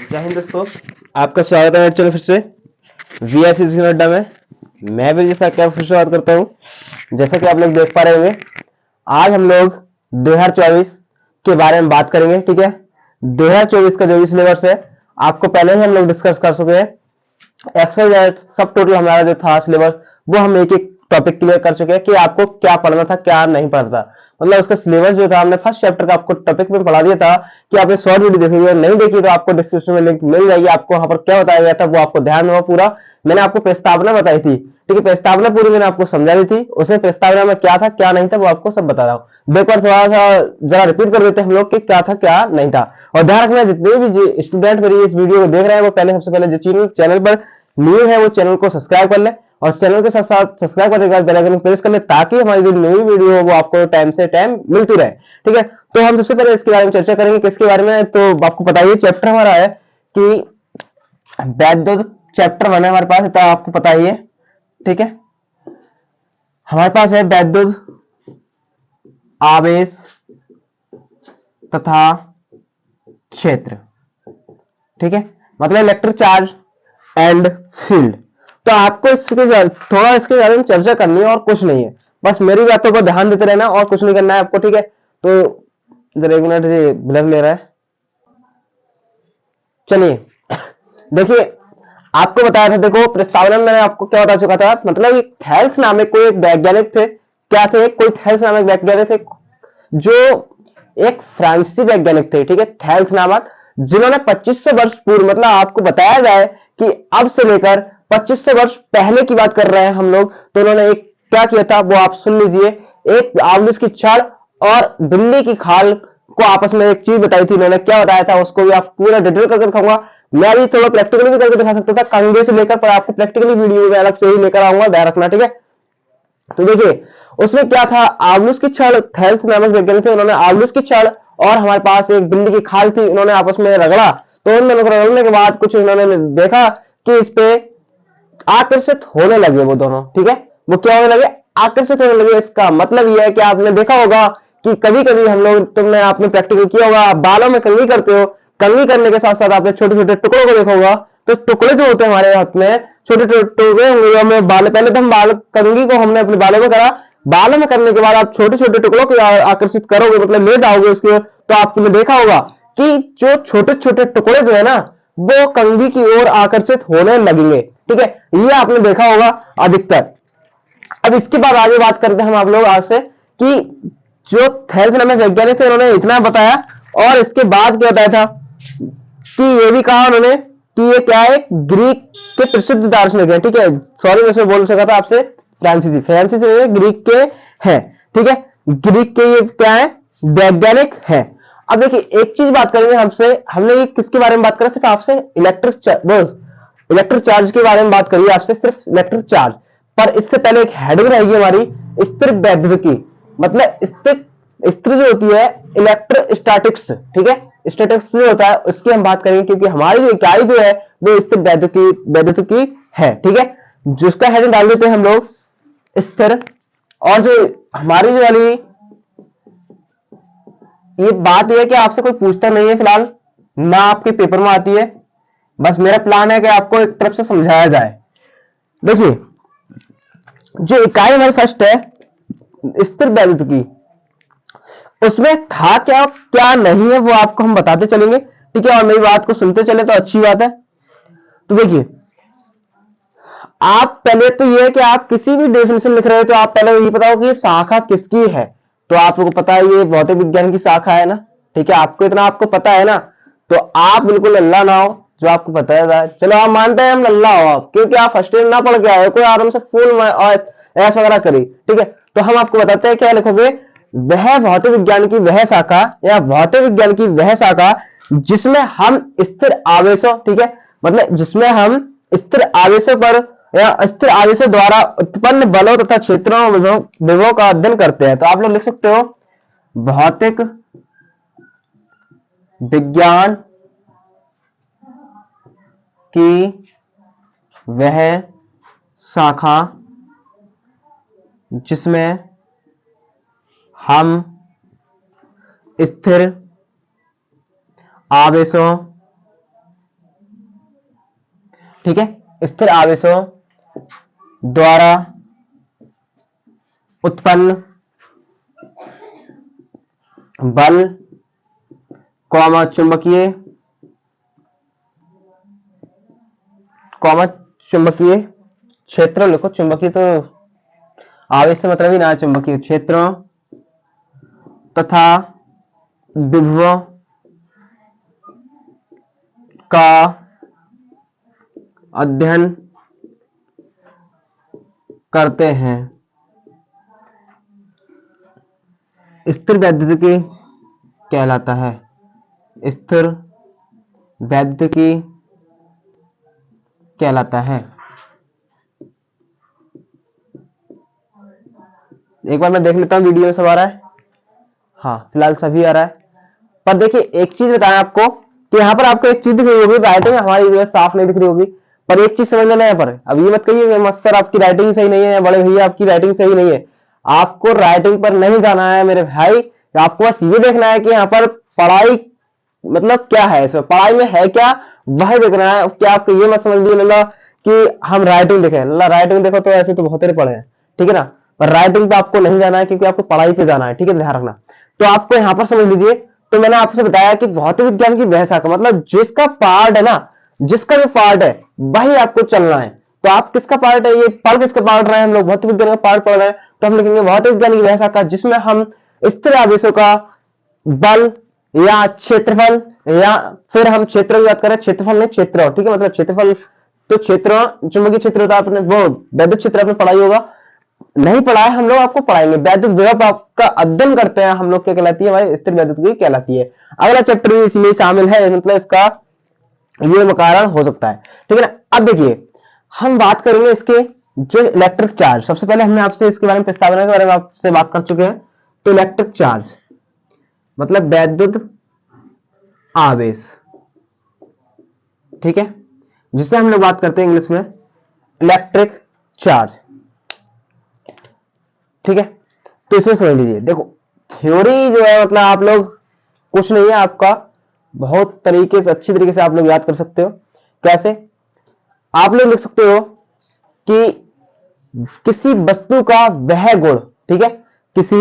जय हिंद दोस्तों, आपका स्वागत है चलो फिर से वीएस अड्डा में। मैं भी जैसा क्या फिर से बात करता हूँ। जैसा कि आप लोग देख पा रहे होंगे, आज हम लोग 2024 के बारे में बात करेंगे। ठीक है, 2024 का जो भी सिलेबस है आपको पहले ही हम लोग डिस्कस कर चुके हैं। एक्सवाइजेड सब टोटल हमारा जो था सिलेबस वो हम एक एक टॉपिक क्लियर कर चुके हैं कि आपको क्या पढ़ना था क्या नहीं पढ़ना था। मतलब उसका सिलेबस जो था हमने फर्स्ट चैप्टर का आपको टॉपिक में पढ़ा दिया था कि आपने शॉर्ट वीडियो देखी है, नहीं देखी तो आपको डिस्क्रिप्शन में लिंक मिल जाएगी। आपको वहां पर क्या बताया गया था वो आपको ध्यान होगा पूरा। मैंने आपको प्रस्तावना बताई थी, ठीक है, प्रस्तावना पूरी मैंने आपको समझा दी थी। उसमें प्रस्तावना में क्या था क्या नहीं था वो आपको सब बता रहा हूँ। देखो थोड़ा सा जरा रिपीट कर देते हैं हम लोग कि क्या था क्या नहीं था। और ध्यान रखना, जितने भी स्टूडेंट मेरी इस वीडियो को देख रहे हैं वो पहले सबसे पहले जो चैनल पर न्यू है वो चैनल को सब्सक्राइब कर ले और चैनल के साथ साथ सब्सक्राइब करने के बाद बेल आइकन प्रेस कर ले ताकि हमारी जो नई वीडियो हो वो आपको टाइम से टाइम मिलती रहे। ठीक है, तो हम सबसे पहले इसके बारे में चर्चा करेंगे। किसके बारे में? तो आपको पता ही चैप्टर हमारा है कि वैद्युत चैप्टर 1 है हमारे पास, तो आपको पता ही है। ठीक है, हमारे पास है वैद्युत आवेश तथा क्षेत्र। ठीक है, मतलब इलेक्ट्रिक चार्ज एंड फील्ड। तो आपको इसके थोड़ा इसके बारे में चर्चा करनी है और कुछ नहीं है, बस मेरी बातों पर ध्यान देते रहना और कुछ नहीं करना है आपको। ठीक है, तो जरा एक मिनट ये ब्लर ले रहा है। चलिए देखिए, आपको बताया था, देखो प्रस्तावना में मैंने आपको क्या बता चुका था। मतलब एक थैल्स नामक कोई एक वैज्ञानिक थे। क्या थे? कोई थैल्स नामक वैज्ञानिक थे जो एक फ्रांसीसी वैज्ञानिक थे। ठीक है, थैल्स नामक, जिन्होंने 2500 वर्ष पूर्व, मतलब आपको बताया जाए कि अब से लेकर 2500 वर्ष पहले की बात कर रहे हैं हम लोग, तो उन्होंने एक क्या किया था वो आप सुन लीजिए। एक आवलुस की छड़ और बिल्ली की खाल को आपस में एक चीज बताई थी। उन्होंने क्या बताया था उसको भी आप पूरा डिटेल करके दिखाऊंगा। मैं भी थोड़ा प्रैक्टिकली भी करके दिखा सकता था कंघे से लेकर, पर आपको प्रैक्टिकली वीडियो में अलग से ही लेकर आऊंगा, ध्यान रखना। ठीक है, तो देखिए उसमें क्या था, आवलुस की छड़, थैल्स नामक वैज्ञानिक थे, उन्होंने आवलुस की छड़ और हमारे पास एक बिल्ली की खाल थी, उन्होंने आपस में रगड़ा। तो उन दोनों को रगड़ने के बाद कुछ उन्होंने देखा कि इस पे आकर्षित होने लगे वो दोनों। ठीक है, वो क्या होने लगे? आकर्षित होने लगे। इसका मतलब यह है कि आपने देखा होगा कि कभी कभी हम लोग, तुमने आपने प्रैक्टिकल किया होगा, आप बालों में कंघी करते हो, कंघी करने के साथ साथ आपने छोटे छोटे टुकड़ों को देखा होगा। तो टुकड़े जो होते हैं हमारे हाथ में, छोटे छोटे टुकड़े होंगे, हमें बाल, पहले तो हम बाल कंघी को हमने अपने बालों में करा, बालों में करने के बाद आप छोटे छोटे टुकड़ों को आकर्षित करोगे, मतलब ले जाओगे उसके, तो आपने देखा होगा कि जो छोटे छोटे टुकड़े जो है ना वो कंघी की ओर आकर्षित होने लगेंगे। ठीक है, ये आपने देखा होगा अधिकतर। अब इसके बाद आगे बात करते हैं हम आप लोग आज से कि जो थैल्स नामक वैज्ञानिक थे उन्होंने इतना बताया, और इसके बाद क्या बताया था कि ये भी कहा उन्होंने कि ये क्या है, ग्रीक के प्रसिद्ध दार्शनिक है। ठीक है, सॉरी मैं इसमें बोल सका था आपसे फ्रांसीसी, फ्रांसीसी ग्रीक के हैं। ठीक है, ग्रीक के ये क्या है, वैज्ञानिक है। अब देखिए एक चीज बात करेंगे हमसे, हमने ये किसके बारे में बात करा, सिर्फ आपसे इलेक्ट्रिक चार्ज के बारे में बात करिए आपसे, सिर्फ इलेक्ट्रिक चार्ज। पर इससे पहले एक हेडिंग रहेगी हमारी स्थिर वैद्युत की, मतलब स्थिर जो होती है इलेक्ट्रोस्टैटिक्स। ठीक है, स्टैटिक्स जो होता है उसकी हम बात करेंगे, क्योंकि हमारी जो इकाई जो है वो स्थिर वैद्युत की है। ठीक है, जिसका हेडिंग डाल देते हैं हम लोग स्थिर। और जो हमारी जो वाली ये बात यह है कि आपसे कोई पूछता नहीं है फिलहाल, ना आपके पेपर में आती है, बस मेरा प्लान है कि आपको एक तरफ से समझाया जाए। देखिए जो इकाई हमारी फर्स्ट है स्थिर वैद्युत की, उसमें था क्या क्या नहीं है वो आपको हम बताते चलेंगे। ठीक है, और मेरी बात को सुनते चले तो अच्छी बात है। तो देखिए आप पहले तो ये है कि आप किसी भी डेफिनेशन लिख रहे हो तो आप पहले ये बताओ कि ये शाखा किसकी है। तो आपको पता है ये भौतिक विज्ञान की शाखा है ना। ठीक है, आपको इतना आपको पता है ना, तो आप बिल्कुल नल्ला ना हो जो आपको पता है। चलो आप मानते हैं हम नल्ला हो आप, क्योंकि आप फर्स्ट ईयर ना पढ़ के आए, कोई आराम से फुल एस वगैरह करी। ठीक है, तो हम आपको बताते हैं क्या लिखोगे, वह भौतिक विज्ञान की वह शाखा या भौतिक विज्ञान की वह शाखा जिसमें हम स्थिर आवेशों, ठीक है, मतलब जिसमें हम स्थिर आवेशों पर या स्थिर आवेशों द्वारा उत्पन्न बलों तथा क्षेत्रों विभवों का अध्ययन करते हैं। तो आप लोग लिख सकते हो भौतिक विज्ञान की वह शाखा जिसमें हम स्थिर आवेशों ठीक है। स्थिर आवेशों द्वारा उत्पन्न बल, चुंबकीय क्षेत्र लिखो। चुंबकीय तो आवेश से मतलब ही ना, चुंबकीय क्षेत्रों तथा विभवों का अध्ययन करते हैं। स्थिर वैद्युतिकी कहलाता है। स्थिर वैद्युतिकी कहलाता है। एक बार मैं देख लेता हूं वीडियो में सब आ रहा है। हाँ, फिलहाल सभी आ रहा है। पर देखिए एक चीज बताएं आपको कि यहाँ पर आपको एक चीज दिख रही होगी, राइटिंग हमारी जो है साफ नहीं दिख रही होगी, पर एक चीज समझ लेना यहाँ पर। अब ये मत कहिए कि सर आपकी राइटिंग सही नहीं है या बड़े भैया आपकी राइटिंग सही नहीं है। आपको राइटिंग पर नहीं जाना है मेरे भाई, आपको बस ये देखना है कि यहाँ पर पढ़ाई मतलब क्या है, इसमें पढ़ाई में है क्या वह देखना है। क्या आपको ये मत समझ लीजिए लल्ला कि हम राइटिंग देखें, लल्ला राइटिंग देखो तो ऐसे तो बहुत पढ़े हैं, ठीक है ना, पर राइटिंग पे आपको नहीं जाना है क्योंकि आपको पढ़ाई पे जाना है, ठीक है, ध्यान रखना। तो आपको यहाँ पर समझ लीजिए, तो मैंने आपसे बताया कि भौतिक विज्ञान की वह शाखा मतलब जिसका पार्ट है ना, जिसका जो पार्ट है वही आपको चलना है। तो आप किसका पार्ट है, ये पढ़ किसका पार्ट रहे हैं हम लोग, भौतिक विज्ञान का पार्ट पढ़ रहे हैं, तो हम लिखेंगे भौतिक विज्ञान की वह शाखा जिसमें हम स्थिर आवेशों का बल या क्षेत्रफल, या फिर हम क्षेत्र की बात करें, क्षेत्रफल नहीं क्षेत्र, ठीक है, मतलब क्षेत्रफल तो क्षेत्र चुंबकीय क्षेत्र होता है, आपने वो वैद्युत क्षेत्र आपने पढ़ाई होगा, नहीं पढ़ा है हम लोग आपको पढ़ाएंगे। वैद्युत विभव आपका अध्ययन करते हैं हम लोग, क्या कहलाती है हमारी स्थिर वैद्युतिकी कहलाती है। अगला चैप्टर भी इसमें शामिल है, मतलब इसका ये कारण हो सकता है, ठीक है ना। अब देखिए हम बात करेंगे इसके जो इलेक्ट्रिक चार्ज, सबसे पहले हमने आपसे इसके बारे में प्रस्तावना के बारे में आपसे बात कर चुके हैं। तो इलेक्ट्रिक चार्ज मतलब वैद्युत आवेश, ठीक है, जिसे हम लोग बात करते हैं इंग्लिश में इलेक्ट्रिक चार्ज, ठीक है। तो इसमें समझ लीजिए, देखो थ्योरी जो है मतलब आप लोग कुछ नहीं है, आपका बहुत तरीके से अच्छी तरीके से आप लोग याद कर सकते हो। कैसे आप लोग लिख सकते हो कि किसी वस्तु का वह गुण, ठीक है, किसी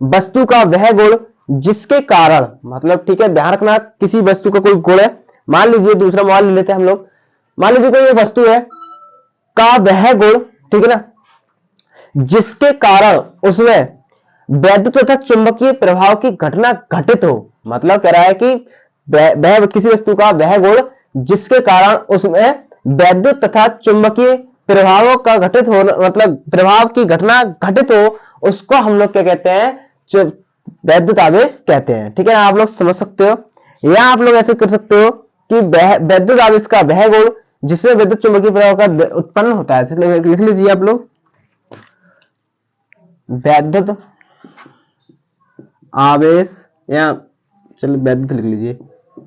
वस्तु का वह गुण जिसके कारण मतलब, ठीक है, ध्यान रखना, किसी वस्तु का कोई गुण है, मान लीजिए दूसरा मान ले लेते हैं हम लोग, मान लीजिए कोई वस्तु है का वह गुण, ठीक है ना, जिसके कारण उसमें वैद्युत तथा चुंबकीय प्रभाव की घटना घटित हो। मतलब कह रहा है कि वह किसी वस्तु का वह गुण जिसके कारण उसमें वैद्युत तथा चुंबकीय प्रभावों का घटित हो, मतलब प्रभाव की घटना घटित हो, उसको हम लोग क्या कहते हैं, वैद्युत आवेश कहते हैं, ठीक है ना। आप लोग समझ सकते हो, या आप लोग ऐसे कर सकते हो कि वैद्युत आवेश का वह गुण जिसमें विद्युत चुंबकीय प्रभाव का उत्पन्न होता है। लिख लीजिए आप लोग वैद्युत आवेश, या चलिए वैद्युत लिख लीजिए,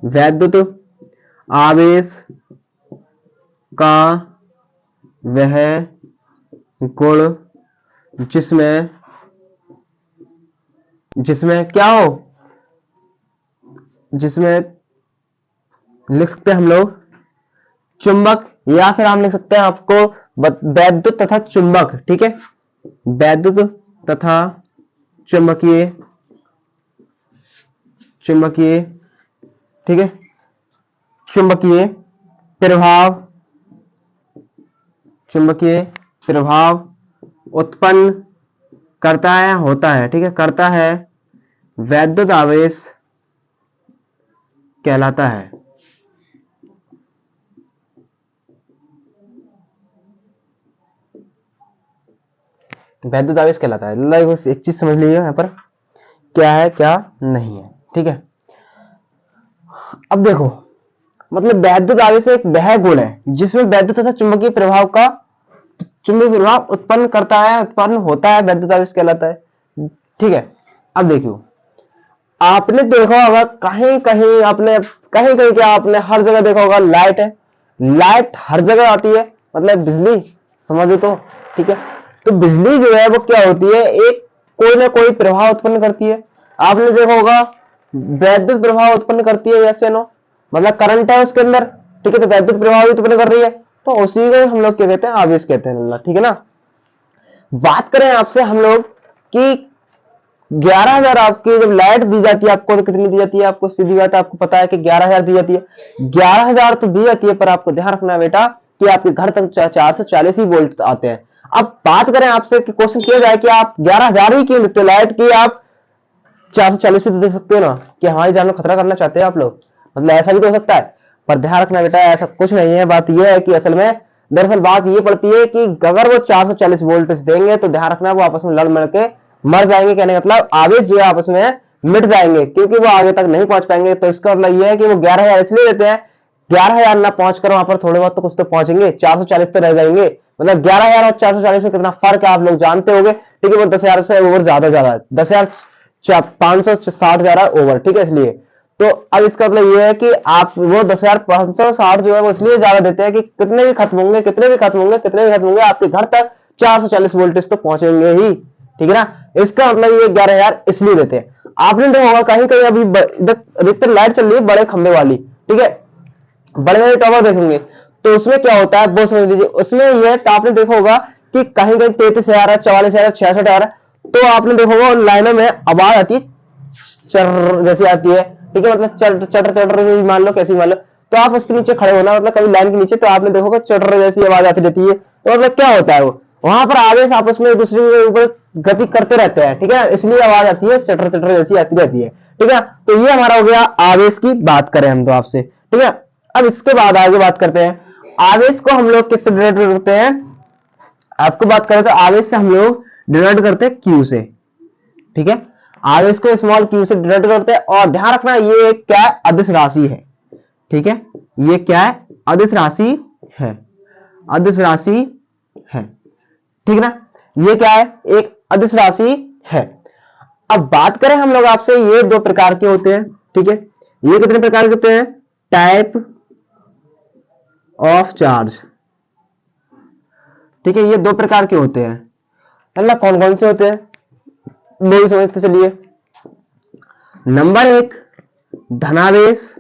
वैद्युत आवेश का वह गुण जिसमें क्या हो, जिसमें लिख सकते हैं हम लोग चुंबक, या फिर हम लिख सकते हैं आपको वैद्युत तथा चुंबक, ठीक है, वैद्युत तथा चुंबकीय, ठीक है, चुंबकीय प्रभाव उत्पन्न करता है, होता है, ठीक है, करता है, वैद्युत आवेश कहलाता है। वैद्युत आवेश कहलाता है। बस एक चीज समझ लीजिए यहाँ पर क्या है क्या नहीं है, ठीक है। अब देखो मतलब वैद्युत आवेश एक वह गुण है जिसमें वैद्युत तथा चुंबकीय प्रभाव का प्रभाव उत्पन्न करता है, उत्पन्न होता है, वैद्युत आवेश कहलाता है, ठीक है। अब देखियो आपने देखा होगा कहीं कहीं, आपने कहीं कहीं क्या आपने हर जगह देखा होगा, लाइट है, लाइट हर जगह आती है, मतलब बिजली समझो तो, ठीक है। तो बिजली जो है वो क्या होती है, एक कोई ना कोई प्रभाव उत्पन्न करती है। आपने देखा होगा वैद्युत प्रभाव उत्पन्न करती है, यस या नो, मतलब करंट है उसके अंदर, ठीक है, तो वैद्युत प्रभाव उत्पन्न कर रही है। तो उसी को हम लोग क्या कहते हैं, आवेश कहते हैं नल्ला, ठीक है ना। बात करें आपसे हम लोग कि 11,000 आपकी जब लाइट दी जाती है आपको, तो कितनी दी जाती है आपको, सीधी बात है आपको पता है कि 11,000 दी जाती है। 11,000 तो दी जाती है, पर आपको ध्यान रखना है बेटा कि आपके घर तक 440 ही वोल्ट आते हैं। अब बात करें आपसे कि क्वेश्चन किया जाए कि आप 11,000 ही क्यों देते लाइट की, आप 440 भी तो दे सकते हो ना, कि हमारी जान में खतरा करना चाहते हैं आप लोग, मतलब ऐसा भी तो हो सकता है। पर ध्यान रखना बेटा ऐसा कुछ नहीं है। बात यह है कि असल में दरअसल बात ये पड़ती है कि अगर वो 440 वोल्ट देंगे तो ध्यान रखना वो आपस में लड़ मड़ के मर जाएंगे, कहने का मतलब आवेश जो है आपस में मिट जाएंगे, क्योंकि वो आगे तक नहीं पहुंच पाएंगे। तो इसका मतलब ये है कि वो 11,000 इसलिए देते हैं, 11,000 ना पहुंचकर वहां पर थोड़े बहुत तो कुछ तो पहुंचेंगे, 440 तो रह जाएंगे। मतलब 11,000 और 440 में कितना फर्क है आप लोग जानते होंगे, ठीक है। वो 10,000 से ओवर ज्यादा 10,560 ज्यादा ओवर, ठीक है। इसलिए तो अब इसका मतलब ये है कि आप वो 10,560 जो है वो इसलिए ज्यादा देते हैं कि कितने भी खत्म होंगे, आपके घर तक 440 वोल्टेज तो पहुंचेंगे ही, ठीक है ना। इसका मतलब ये 11,000 इसलिए देते हैं। आपने देखा होगा कहीं कहीं अभी अधिकतर लाइट चल रही है बड़े खंभे वाली, ठीक है, बड़े बड़े टावर देखेंगे, तो उसमें क्या होता है वो समझ लीजिए। उसमें यह तो आपने देखा होगा कि कहीं कहीं 33,000 44,000 66,000, तो आपने देखा होगा उन लाइनों में आवाज आती है चर जैसी आती है, ठीक है, मतलब चटर चटर चटर मान लो, कैसी मान लो। तो आप उसके नीचे खड़े होना, मतलब कभी लाइन के नीचे, तो आपने देखोगे चटर जैसी आवाज आती रहती है। तो मतलब क्या होता है, वो वहां पर आवेश आपस में एक दूसरे के ऊपर गति करते रहते हैं, ठीक है, इसलिए आवाज आती है चटर चटर जैसी आती रहती है, ठीक है। तो ये हमारा हो गया आवेश की बात करें हम तो आपसे, ठीक है। अब इसके बाद आगे बात करते हैं, आवेश को हम लोग किससे डिनोट करते हैं। आपको बात करें तो आवेश से हम लोग डिनोट करते हैं क्यू से, ठीक है। आवेश को स्मॉल क्यू से डिनोट करते हैं। और ध्यान रखना ये एक क्या है, अदिश राशि है, ठीक है। ये क्या है, अदिश राशि है, अदिश राशि है, ठीक है ना। ये क्या है, एक अदिश राशि है। अब बात करें हम लोग आपसे, ये दो प्रकार के होते हैं, ठीक है। ये कितने प्रकार के होते हैं, टाइप ऑफ चार्ज, ठीक है। ये दो प्रकार के होते हैं, अल्लाह कौन कौन से होते हैं वो भी समझते चलिए। नंबर 1 धनावेश,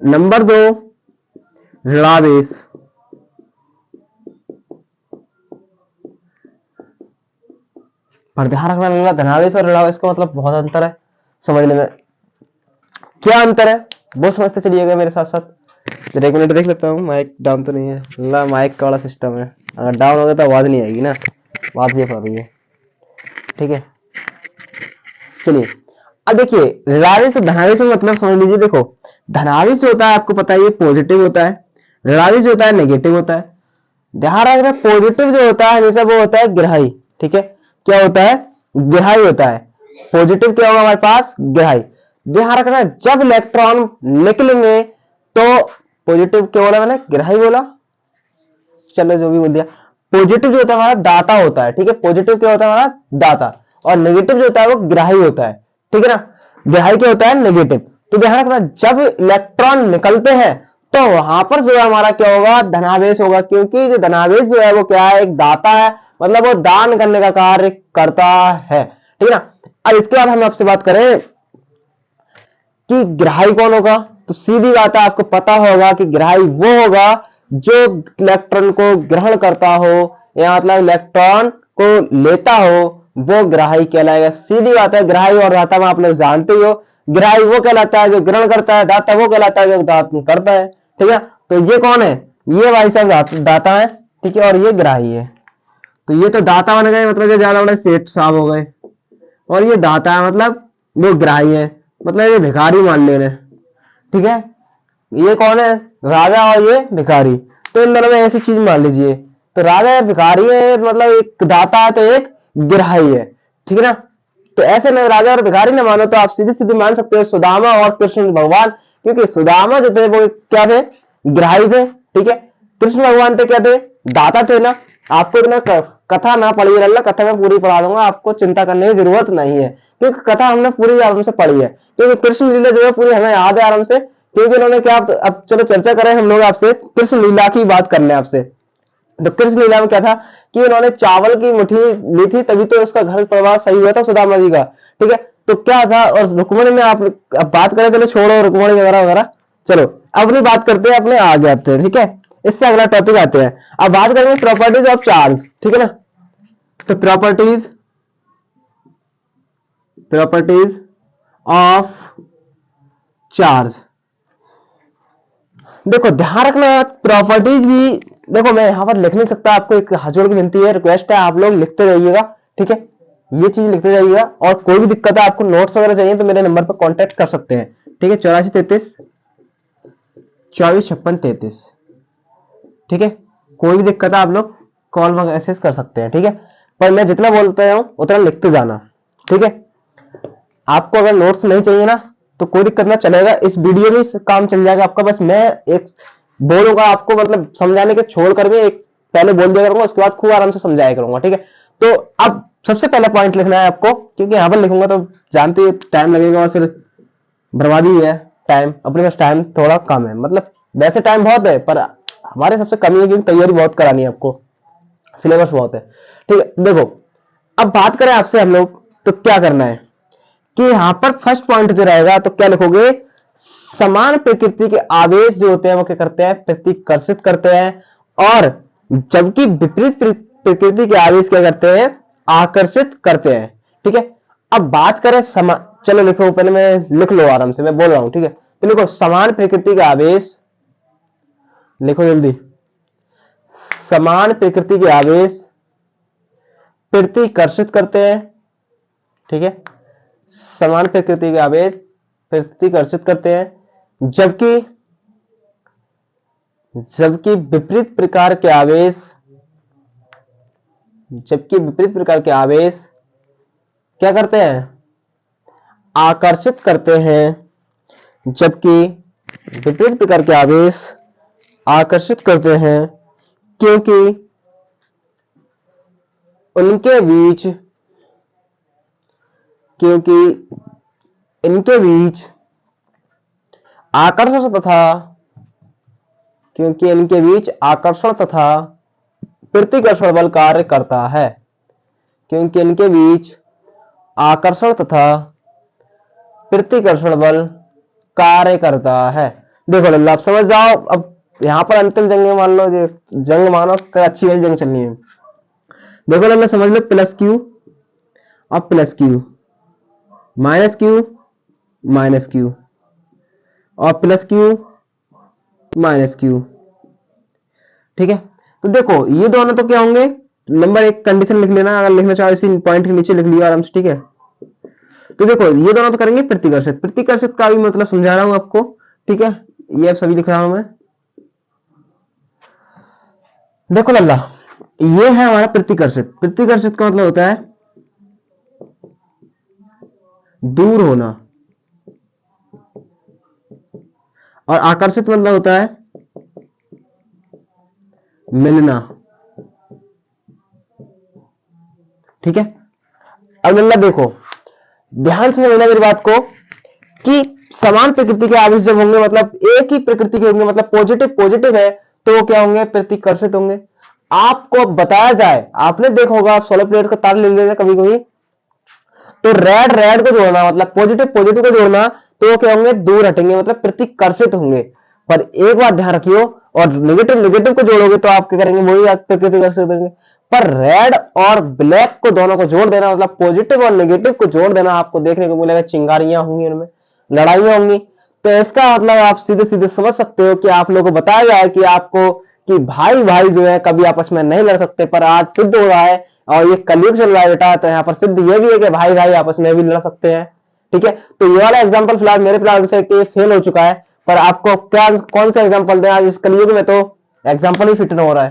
नंबर 2 ऋणावेश। पर ध्यान रखना धनावेश और ऋणावेश का मतलब बहुत अंतर है समझने में। क्या अंतर है वो समझते चलिएगा मेरे साथ साथ। एक मिनट देख लेता हूँ माइक डाउन तो नहीं है, अल्लाह माइक का बड़ा सिस्टम है, अगर डाउन हो गया तो आवाज नहीं आएगी ना, बात ये पड़ रही है, ठीक है। चलिए अब देखिए ऋणावेश और धनावेश में मतलब समझ लीजिए। देखो धनावेश जो होता है आपको पता है ये पॉजिटिव होता है, ऋणावेश जो होता है नेगेटिव होता है। ध्यान रखना पॉजिटिव जो होता है हमेशा वो होता है ग्रहाई, ठीक है। क्या होता है, ग्रहाई होता है। पॉजिटिव क्या होगा हमारे पास, ग्रहाई। ध्यान रखना जब इलेक्ट्रॉन निकलेंगे तो पॉजिटिव क्या बोला मैंने, ग्रहाई बोला, चलो जो भी बोल दिया। पॉजिटिव जो होता है हमारा दाता होता है, ठीक है। पॉजिटिव क्या होता है हमारा दाता, और नेगेटिव जो होता है वो ग्राही होता है, ठीक है ना। ग्राही क्या होता है, नेगेटिव। तो ध्यान रखना जब इलेक्ट्रॉन निकलते हैं तो वहां पर जो है हमारा क्या होगा, धनावेश होगा, क्योंकि जो धनावेश जो है वो क्या है, एक दाता है, मतलब वो दान करने का कार्य करता है, ठीक है ना। अब इसके बाद हम आपसे बात करें कि ग्राही कौन होगा, तो सीधी बात है आपको पता होगा कि ग्राही वो होगा जो इलेक्ट्रॉन को ग्रहण करता हो, या मतलब इलेक्ट्रॉन को लेता हो, वो ग्राही कहलाएगा। सीधी बात है, ग्राही और दाता में आप लोग जानते ही हो। ग्राही वो कहलाता है जो ग्रहण करता है, दाता वो कहलाता है जो दान करता है, ठीक है। तो ये कौन है, ये भाई साहब दाता है, ठीक है, और ये ग्राही है। तो ये तो दाता बन गए, मतलब ये ज्यादा बड़े सेठ साहब हो गए, और ये दाता है मतलब वो ग्राही है, मतलब ये भिखारी मान लेना, ठीक है। ये कौन है, राजा और ये भिखारी, तो इन दोनों में ऐसी चीज मान लीजिए। तो राजा या भिखारी है, मतलब एक दाता है तो एक ग्राही है, ठीक है ना। तो ऐसे न राजा और भिखारी न मानो तो आप सीधे सीधे मान सकते हो सुदामा और कृष्ण भगवान, क्योंकि सुदामा जो थे वो क्या थे, ग्राही थे, ठीक है। कृष्ण भगवान थे क्या थे, दाता थे ना। आपको इतना कथा ना पढ़ी है, अल्लाह कथा मैं पूरी पढ़ा दूंगा, आपको चिंता करने की जरूरत नहीं है, क्योंकि कथा हमने पूरी आराम से पढ़ी है, क्योंकि कृष्ण लीला जो है पूरी हमें याद है आराम से, क्योंकि उन्होंने क्या, अब चलो चर्चा करें हम लोग आपसे, कृष्ण लीला की बात करने आपसे। तो कृष्ण लीला में क्या था कि उन्होंने चावल की मुट्ठी ली थी, तभी तो उसका घर परिवार सही हुआ था सुदामा जी का, ठीक है। तो क्या था, और रुक्मणी में आप अब बात करें, चलो छोड़ो रुक्मणी वगैरह वगैरह, चलो अपनी बात करते हैं, अपने आगे आते हैं, ठीक है। इससे अगला टॉपिक आते हैं। अब बात करेंगे प्रॉपर्टीज ऑफ चार्ज, ठीक है ना। तो प्रॉपर्टीज ऑफ चार्ज, देखो ध्यान रखना प्रॉपर्टीज भी, देखो मैं यहां पर लिख नहीं सकता, आपको एक हाथ जोड़ की विनती है, रिक्वेस्ट है, आप लोग लिखते रहिएगा, ठीक है, ये चीज लिखते जाइएगा। और कोई भी दिक्कत है, आपको नोट्स वगैरह चाहिए तो मेरे नंबर पर कांटेक्ट कर सकते हैं, ठीक है, 8433 245633, ठीक है। कोई भी दिक्कत है आप लोग कॉल वगैरह मैसेज कर सकते हैं, ठीक है। पर मैं जितना बोलता हूं उतना लिखते जाना, ठीक है। आपको अगर नोट्स नहीं चाहिए ना तो कोई दिक्कत ना, चलेगा, इस वीडियो में काम चल जाएगा आपका। बस मैं एक बोलूंगा आपको, मतलब समझाने के छोड़ कर मैं एक पहले बोल दिया करूंगा, उसके बाद खूब आराम से समझाया करूंगा, ठीक है। तो अब सबसे पहला पॉइंट लिखना है आपको, क्योंकि यहां पर लिखूंगा तो जानते ही टाइम लगेगा और फिर बर्बादी है टाइम, अपने पास टाइम थोड़ा कम है, मतलब वैसे टाइम बहुत है पर हमारे सबसे कमी है क्योंकि तैयारी बहुत करानी है आपको, सिलेबस बहुत है, ठीक है। देखो अब बात करें आपसे हम लोग तो क्या करना है कि यहां पर फर्स्ट पॉइंट जो रहेगा तो क्या लिखोगे, समान प्रकृति के आवेश जो होते हैं वो क्या करते हैं, प्रतिकर्षित करते हैं, और जबकि विपरीत प्रकृति के आवेश क्या करते हैं, आकर्षित करते हैं, ठीक है। अब बात करें चलो लिखो, पहले मैं लिख लो आराम से, मैं बोल रहा हूं, ठीक है। तो लिखो समान प्रकृति के आवेश, लिखो जल्दी, समान प्रकृति के आवेश प्रतिकर्षित करते हैं, ठीक है, समान प्रकृति के आवेश प्रतिकर्षित करते हैं, जबकि विपरीत प्रकार के आवेश क्या करते हैं, आकर्षित करते हैं, जबकि विपरीत प्रकार के आवेश आकर्षित करते हैं, क्योंकि इनके बीच आकर्षण तथा प्रतिकर्षण बल कार्य करता है, क्योंकि इनके बीच आकर्षण तथा प्रतिकर्षण बल कार्य करता है। देखो लल्ला, आप समझ जाओ, अब यहां पर अंतिम जंग मान लो, जंग मानो अच्छी वाली जंग चलनी है। देखो लल्ला समझ लो, प्लस क्यू और प्लस क्यू, माइनस क्यू और प्लस क्यू माइनस क्यू, ठीक है। तो देखो ये दोनों तो क्या होंगे, नंबर एक कंडीशन लिख लेना, अगर लिखना चाहो इसी पॉइंट के नीचे लिख लियो आराम से, ठीक है। तो देखो ये दोनों तो करेंगे प्रतिकर्षित का भी मतलब समझा रहा हूं आपको, ठीक है, ये अब सभी लिख रहा हूं मैं। देखो लल्ला, ये है हमारा प्रतिकर्षित का मतलब होता है दूर होना, और आकर्षित मतलब होता है मिलना, ठीक है। अब लल्ला देखो ध्यान से समझना मेरी बात को, कि समान प्रकृति के आवेश जब होंगे, मतलब एक ही प्रकृति के होंगे, मतलब पॉजिटिव है, तो वो क्या होंगे, प्रतिकर्षित होंगे। आपको बताया जाए, आपने देखा होगा, आप सोलर प्लेट का तार ले लेते कभी कभी, तो रेड को जोड़ना, मतलब पॉजिटिव को जोड़ना, तो वो क्या होंगे, दूर हटेंगे, मतलब प्रतिकर्षित होंगे। पर एक बात ध्यान रखियो, और नेगेटिव को जोड़ोगे तो आप क्या करेंगे, वही प्रतिकर्षित होंगे। पर रेड और ब्लैक को दोनों को जोड़ देना, मतलब पॉजिटिव और नेगेटिव को जोड़ देना, आपको देखने को मिलेगा चिंगारियां होंगी, उनमें लड़ाइयां होंगी। तो इसका मतलब आप सीधे समझ सकते हो कि आप लोगों को बताया जाए कि आपको कि भाई जो है कभी आपस में नहीं लड़ सकते, पर आज सिद्ध हो रहा है, और ये कलयुग चल रहा है बेटा, तो यहाँ पर सिद्ध ये भी है कि भाई आपस में भी लड़ सकते हैं, ठीक है। तो ये वाला एग्जांपल फिलहाल मेरे फिलहाल से कि फेल हो चुका है, पर आपको क्या कौन सा एग्जांपल दें, आज इस कलयुग में तो एग्जांपल ही फिट न हो रहा है,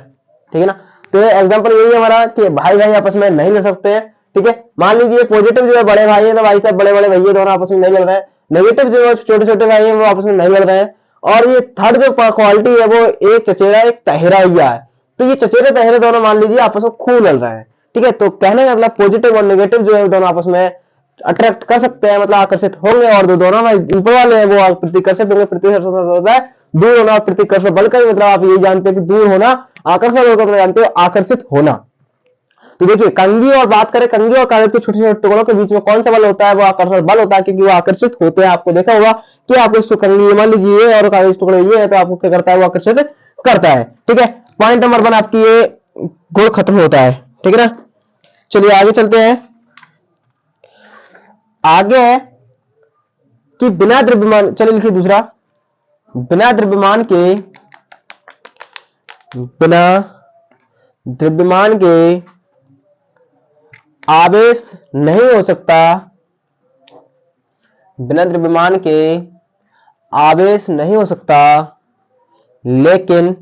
ठीक है ना। तो एग्जांपल यही है हमारा कि भाई आपस में नहीं लड़ सकते हैं, ठीक है। मान लीजिए पॉजिटिव जो है बड़े भाई है, तो भाई साहब बड़े भैया दोनों आपस में नहीं लड़ रहे हैं, नेगेटिव जो है छोटे भाई है वो आपस में नहीं लड़ रहे हैं, और ये थर्ड जो क्वालिटी है वो एक चचेरा एक तहराइया है, तो ये चचेरे तहरे दोनों मान लीजिए आपस में खूब लड़ रहे हैं, ठीक है। तो कहने का मतलब पॉजिटिव और नेगेटिव जो है दोनों आपस में अट्रैक्ट कर सकते हैं, मतलब आकर्षित होंगे, और दोनों ऊपर वाले हैं वो प्रतिकर्षित होंगे, प्रतिकर्षित होता है दूर होना, प्रतिकर्षण बल का मतलब आप यही जानते हैं कि दूर होना, आकर्षण होगा तो जानते हो आकर्षित होना। तो देखिए कंघी और बात करें, कंघी और कागज के छोटे टुकड़ों के बीच में कौन सा बल होता है, वो आकर्षण बल होता है, क्योंकि वो आकर्षित होते हैं। आपको देखा होगा कि आपको इसको कंघी मान लीजिए और कागज टुकड़े ये है, तो आपको क्या करता है, वो आकर्षित करता है। ठीक है, पॉइंट नंबर 1 आपकी ये गुण खत्म होता है। ठीक है ना, चलिए आगे चलते हैं। आगे है कि बिना द्रव्यमान, चलिए लिखिए दूसरा, बिना द्रव्यमान के, बिना द्रव्यमान के आवेश नहीं हो सकता, बिना द्रव्यमान के आवेश नहीं हो सकता, लेकिन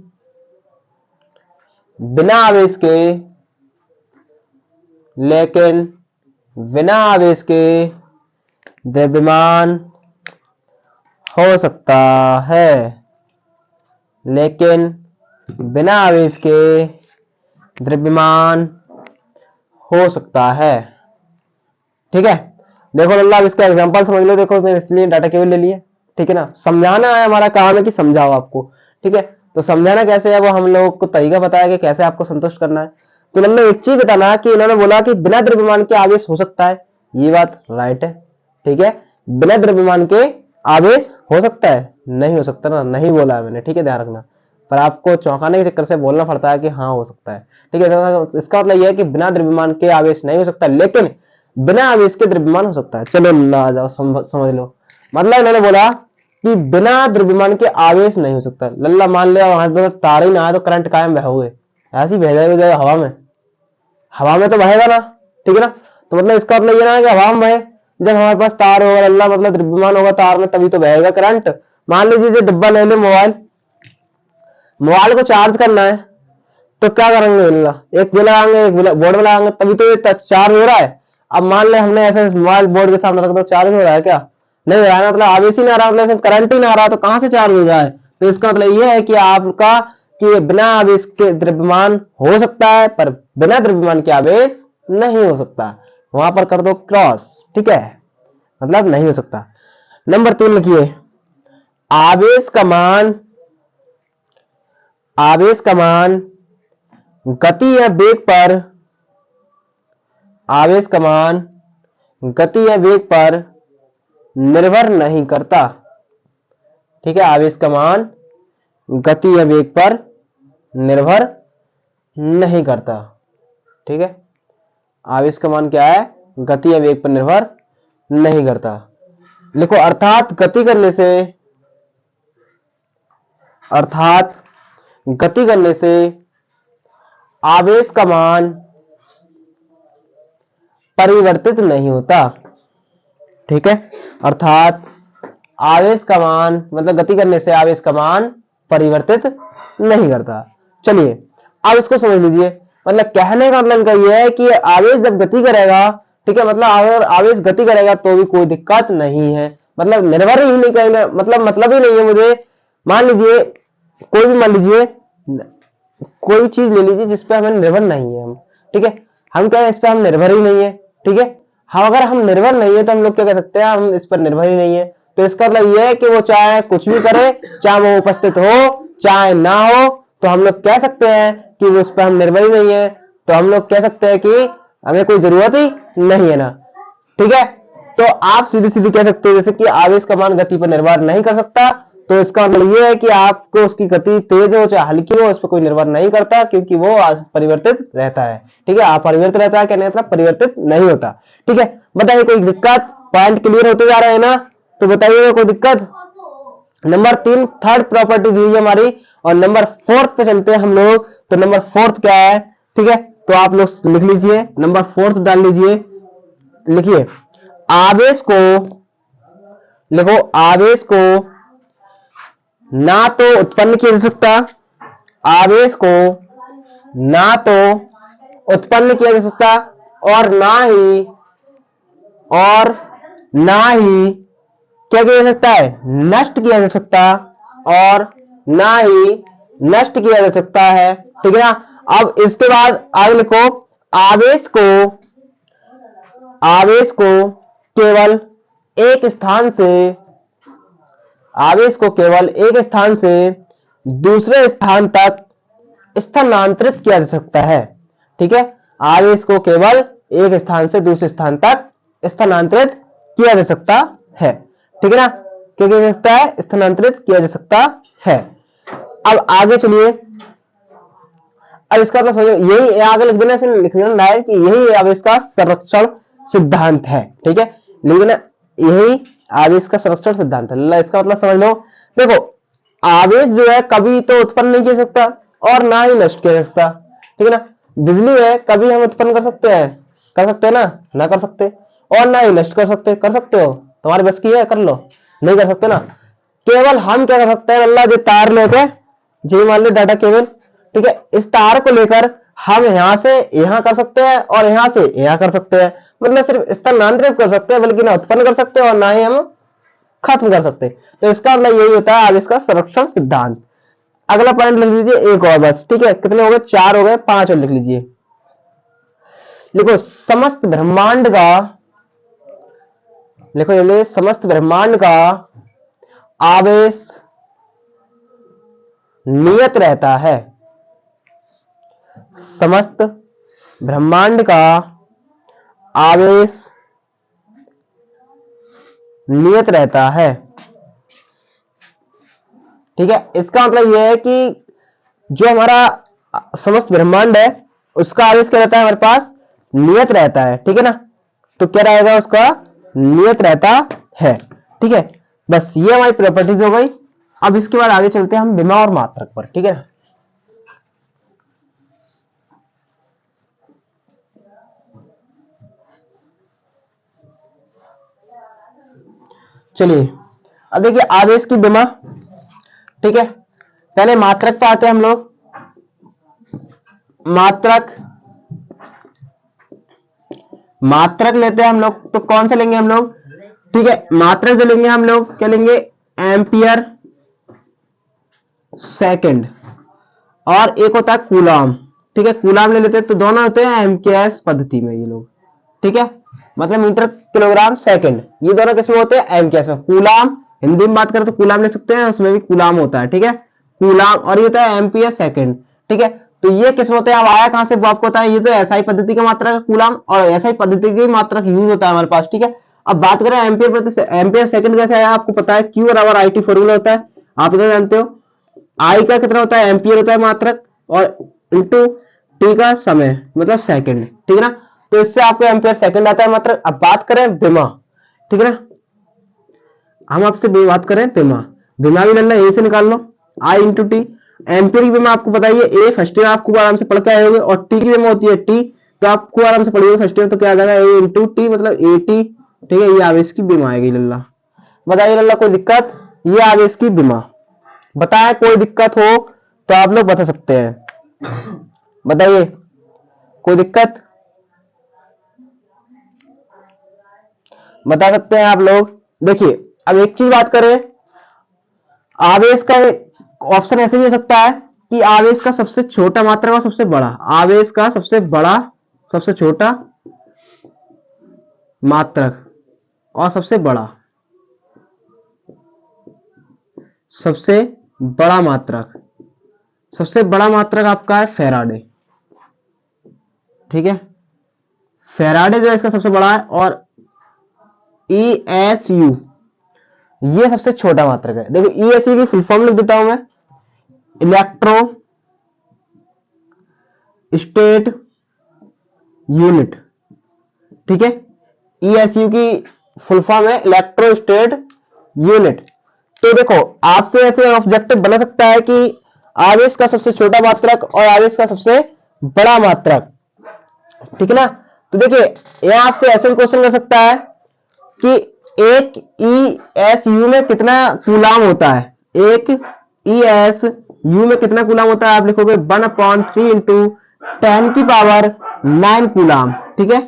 बिना आवेश के, लेकिन बिना आवेश के द्रव्यमान हो सकता है, लेकिन बिना आवेश के द्रव्यमान हो सकता है। ठीक है, देखो लल्ला, इसका एग्जांपल समझ लो। देखो मैं इसलिए डाटा केवल ले लिए। ठीक है ना, समझाना है, हमारा काम है कि समझाओ आपको। ठीक है, तो समझाना कैसे है वो हम लोग को तरीका बताया कि कैसे आपको संतुष्ट करना है। तो लल्ला एक चीज बताना कि इन्होंने बोला कि बिना द्रव्यमान के आवेश हो सकता है, ये बात राइट है। ठीक है, बिना द्रव्यमान के आवेश हो सकता है, नहीं हो सकता ना, नहीं बोला है मैंने। ठीक है, ध्यान रखना, पर आपको चौंकाने के चक्कर से बोलना पड़ता है कि हाँ हो सकता है। ठीक है, तो इसका मतलब यह है कि बिना द्रव्यमान के आवेश नहीं हो सकता, लेकिन बिना आवेश के द्रव्यमान हो सकता है। चलो आ जाओ, समझ लो। मतलब इन्होंने बोला कि बिना द्रव्यमान के आवेश नहीं हो सकता। लल्ला मान लिया वहां से तार ही ना आए तो करंट कायम बहोगे, ऐसे ही बह जाएगा हवा में, हवा में तो बहेगा ना। ठीक है ना, तो मतलब इसका मतलब ये ना है कि हवा में बहे, जब हमारे पास तार होगा लल्ला, मतलब द्रव्यमान होगा तार में, तभी तो बहेगा करंट। मान लीजिए डिब्बा ले ले, मोबाइल, मोबाइल को चार्ज करना है तो क्या करेंगे लल्ला, एक ये लगाएंगे, एक बोर्ड में लगाएंगे, तभी तो ये चार्ज हो रहा है। अब मान ले हमने ऐसे मोबाइल बोर्ड के सामने रख दो, चार्ज हो रहा है क्या? नहीं हो रहा है, मतलब आवेश ही नहीं आ रहा, मतलब करंट ही नहीं आ रहा, तो कहां से चार्ज हो जाए? तो इसका मतलब ये है कि आपका कि बिना आवेश के द्रव्यमान हो सकता है, पर बिना द्रव्यमान के आवेश नहीं हो सकता। वहां पर कर दो क्रॉस। ठीक है, मतलब नहीं हो सकता। नंबर 3 लिखिए, आवेश का मान, आवेश का मान गति या वेग पर, आवेश का मान गति या वेग पर निर्भर नहीं करता। ठीक है, आवेश का मान गति या वेग पर निर्भर नहीं करता। ठीक है, आवेश का मान क्या है? गति या वेग पर निर्भर नहीं करता। लिखो, अर्थात गति करने से, अर्थात गति करने से आवेश का मान परिवर्तित नहीं होता। ठीक है, अर्थात आवेश का मान, मतलब गति करने से आवेश का मान परिवर्तित नहीं करता। चलिए अब इसको समझ लीजिए, मतलब कहने का मतलब यह है कि आवेश जब गति करेगा, ठीक है, मतलब अगर आवेश गति करेगा तो भी कोई दिक्कत नहीं है, मतलब निर्भर ही नहीं करेगा, मतलब ही नहीं है मुझे। मान लीजिए कोई भी, मान लीजिए कोई भी चीज ले लीजिए जिसपे हमें निर्भर नहीं है हम। ठीक है, हम क्या है, इस पे हम निर्भर ही नहीं है। ठीक है, हम अगर हम निर्भर नहीं है तो हम लोग क्या कह सकते हैं, हम इस पर निर्भर ही नहीं है। तो इसका मतलब यह है कि वो चाहे कुछ भी करे, चाहे वो उपस्थित हो चाहे ना हो, तो हम लोग कह सकते हैं कि वो उस पर हम निर्भर ही नहीं है। तो हम लोग कह सकते हैं कि हमें कोई जरूरत ही नहीं है ना। ठीक है, तो आप सीधी सीधी कह सकते हो जैसे कि आवेश का मान गति पर निर्भर नहीं कर सकता, तो इसका मतलब यह है कि आपको उसकी गति तेज हो चाहे हल्की हो, उस पर कोई निर्भर नहीं करता, क्योंकि वो परिवर्तित रहता है। ठीक है, आप परिवर्तित रहता है, क्या नहीं रहता, परिवर्तित नहीं होता। ठीक है, बताइए कोई दिक्कत? पॉइंट क्लियर होते जा रहे हैं ना? तो बताइए कोई दिक्कत? नंबर 3 थर्ड प्रॉपर्टीज हुई हमारी, और नंबर 4 पे चलते हैं हम लोग। तो नंबर 4 क्या है? ठीक है, तो आप लोग लिख लीजिए, नंबर 4 डाल लीजिए। लिखिए, आवेश को, लिखो, आवेश को ना तो उत्पन्न किया जा सकता, आवेश को ना तो उत्पन्न किया जा सकता, और ना ही क्या किया जा सकता है, नष्ट किया जा सकता, और ना ही नष्ट किया जा सकता है। ठीक है ना, अब इसके बाद आगे लिखो, आवेश को केवल एक स्थान से, आवेश को केवल एक स्थान से दूसरे स्थान तक स्थानांतरित किया जा सकता है। ठीक है, आवेश को केवल एक स्थान से दूसरे स्थान तक स्थानांतरित किया जा सकता है। ठीक है ना, क्या किया जा सकता है? स्थानांतरित किया जा सकता है। अब आगे चलिए, अब इसका मतलब समझो, यही आगे लिख देना, इसमें लिख देना है कि यही आवेश का संरक्षण सिद्धांत है। ठीक है, लिख देना यही आवेश का संरक्षण सिद्धांत है। इसका मतलब समझ लो, देखो आवेश जो है कभी तो उत्पन्न नहीं किया सकता और ना ही नष्ट किया जा सकता। ठीक है ना, बिजली है कभी हम उत्पन्न कर सकते हैं, कर सकते हैं ना कर सकते, और ना ही नष्ट कर सकते हो, तुम्हारे बस की है कर लो, नहीं कर सकते ना। केवल हम क्या कर सकते हैं, अल्लाह जो तार लेके, जी मान लो डाटा केबल, ठीक है, इस तार को लेकर हम यहां से यहां कर सकते हैं और यहां से यहां कर सकते हैं। मतलब सिर्फ स्थानांतरित कर सकते हैं, बल्कि ना उत्पन्न कर सकते हैं और ना ही हम खत्म कर सकते। तो इसका मतलब यही होता है आवेश का संरक्षण सिद्धांत। अगला पॉइंट लिख लीजिए एक और बस। ठीक है, कितने हो गए, 4 हो गए, 5 और लिख लीजिए। लिखो समस्त ब्रह्मांड का, लिखो ये समस्त ब्रह्मांड का आवेश नियत रहता है। समस्त ब्रह्मांड का आवेश नियत रहता है। ठीक है, इसका मतलब यह है कि जो हमारा समस्त ब्रह्मांड है उसका आवेश क्या रहता है, हमारे पास नियत रहता है। ठीक है ना, तो क्या रहेगा, उसका नियत रहता है। ठीक है, बस ये हमारी प्रॉपर्टीज हो गई। अब इसके बाद आगे चलते हैं हम विमा और मात्रक पर। ठीक है ना, चलिए अब देखिए आवेश की विमा। ठीक है, पहले मात्रक पे आते हैं हम लोग। मात्रक, मात्रक लेते हैं हम लोग, तो कौन सा लेंगे हम लोग, ठीक है, मात्रक जो लेंगे हम लोग क्या लेंगे, एम्पियर सेकंड, और एक होता है कूलाम। ठीक है, कूलाम ले लेते हैं, तो दोनों होते हैं एमकेएस पद्धति में ये लोग। ठीक है, मतलब मीटर किलोग्राम सेकंड, ये दोनों किसमें होते हैं, एमकेएस में। कूलाम हिंदी में बात करें तो कूलाम ले सकते हैं, उसमें भी कूलाम होता है। ठीक है, कूलाम, और ये होता है एमपीएस सेकंड। ठीक है, तो ये किसमें होते हैं, अब आया कहां से वो आपको पता है, ये तो एसआई पद्धति का मात्रक है कूलाम, और एसआई पद्धति की मात्रक यूज होता है हमारे पास। ठीक है, अब बात करें एम्पियर प्रति एम्पियर सेकंड कैसे आया, आपको पता है क्यू और आईटी फॉर्मूला होता है, आप इतना जानते हो। आई का कितना होता है, एम्पियर होता है मात्रक, और इंटू टी का समय मतलब सेकंड। ठीक है ना, तो इससे आपको एम्पियर सेकंड आता है मात्रक। अब बात करें विमा, ठीक है ना, हम आपसे बात करें विमा, विमा भी लल्ला ए से निकाल लो, आई इंटू टी। एम्पियर की विमा आपको बताइए ए, फर्स्ट ईयर आपको आराम से पढ़ के आए होंगे, और टी की विमा होती है टी, तो आपको आराम से पढ़िए फर्स्ट ईयर, तो क्या आ जाएगा ए इंटू टी मतलब ए टी। ठीक है, ये आवेश की विमा आएगी लल्ला। बताइए लल्ला कोई दिक्कत, ये आवेश की विमा। बताए कोई दिक्कत हो तो आप लोग बता सकते हैं, बताइए कोई दिक्कत बता सकते हैं आप लोग। देखिए अब एक चीज बात करें, आवेश का ऑप्शन ऐसे भी हो सकता है कि आवेश का सबसे छोटा मात्रक और सबसे बड़ा, आवेश का सबसे बड़ा, सबसे छोटा मात्रक और सबसे बड़ा, सबसे बड़ा मात्रक, सबसे बड़ा मात्रक आपका है फैराडे। ठीक है, फैराडे जो है इसका सबसे बड़ा है, और ESU ये सबसे छोटा मात्रक है। देखो ESU की फुल फॉर्म लिख देता हूं मैं, इलेक्ट्रो स्टेट यूनिट। ठीक है, ESU की फुल फॉर्म है इलेक्ट्रो स्टेट यूनिट। तो देखो आपसे ऐसे ऑब्जेक्टिव बना सकता है कि आवेश का सबसे छोटा मात्रक और आवेश का सबसे बड़ा मात्रक। ठीक है ना, तो देखिए यहां आपसे ऐसे क्वेश्चन कर सकता है कि एक ESU में कितना कूलाम होता है, एक ESU में कितना कूलाम होता है, आप लिखोगे 1/3 इंटू 10 की पावर 9 कूलाम। ठीक है,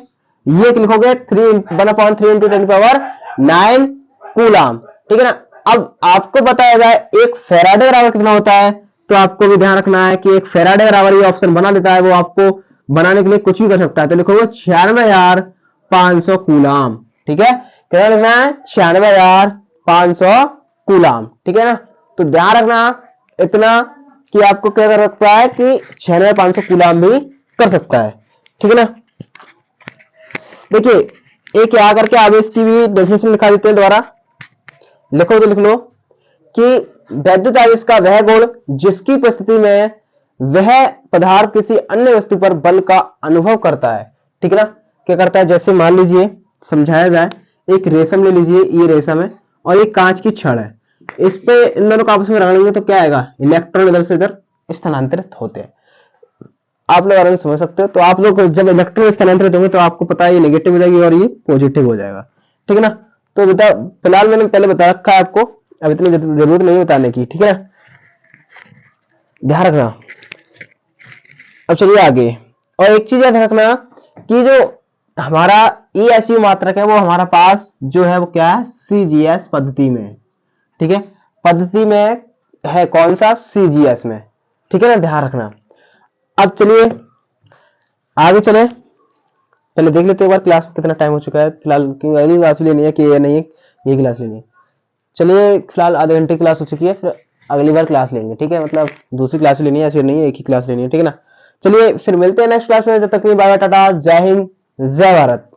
ये लिखोगे 1/3 इंटू 10 की पावर 9 कूलाम। ठीक है ना, अब आपको बताया जाए एक फैराडे बराबर कितना होता है, तो आपको भी ध्यान रखना है कि एक फैराडे बराबर ये ऑप्शन बना देता है, वो आपको बनाने के लिए कुछ भी कर सकता है, तो लिखोगे 96,500 कूलाम। ठीक है, कितना लिखना है, 96,500 कूलाम। ठीक है ना, तो ध्यान रखना इतना कि आपको क्या कर सकता है कि 96,500 कूलाम भी कर सकता है। ठीक है ना, देखिए एक यहाँ करके आवेश की भी डेफिनेशन लिखा देते हैं दोबारा, लिखो तो लिख लो कि वैद्युत आवेश का वह गुण जिसकी उपस्थिति में वह पदार्थ किसी अन्य वस्तु पर बल का अनुभव करता है। ठीक है ना, क्या करता है, जैसे मान लीजिए समझाया जाए, एक रेशम ले लीजिए, ये रेशम है और ये कांच की छड़ है, इस पे इन दोनों को आपस में रगड़ेंगे तो क्या आएगा, इलेक्ट्रॉन इधर से इधर स्थानांतरित होते हैं। आप लोग आराम से समझ सकते हो। तो आप लोग जब इलेक्ट्रॉन स्थानांतरित होंगे तो आपको पता है ये नेगेटिव हो जाएगी और ये पॉजिटिव हो जाएगा। ठीक है ना, तो बेटा फिलहाल मैंने पहले बता रखा है आपको, अब इतनी जरूरत नहीं बताने की। ठीक है, ध्यान रखना। अब चलिए आगे, और एक चीज याद रखना कि जो हमारा ESU मात्रक है वो हमारा पास जो है वो क्या है, CGS पद्धति में। ठीक है, पद्धति में है, कौन सा, CGS में। ठीक है ना, ध्यान रखना। अब चलिए आगे चले, पहले देख लेते हैं एक बार क्लास में कितना टाइम हो चुका है फिलहाल, अगली क्लास लेनी है कि ये नहीं है, ये क्लास लेनी है। चलिए फिलहाल आधे घंटे क्लास हो चुकी है, फिर अगली बार क्लास लेंगे। ठीक है, मतलब दूसरी क्लास लेनी है, ऐसे नहीं है, एक ही क्लास लेनी है। ठीक है ना, चलिए फिर मिलते हैं नेक्स्ट क्लास में, जब तक के लिए बाय बाय, टाटा, जय हिंद, जय भारत।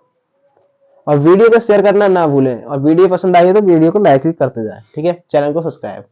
और वीडियो को शेयर करना ना भूलें, और वीडियो पसंद आई है तो वीडियो को लाइक भी करते जाएं। ठीक है, चैनल को सब्सक्राइब।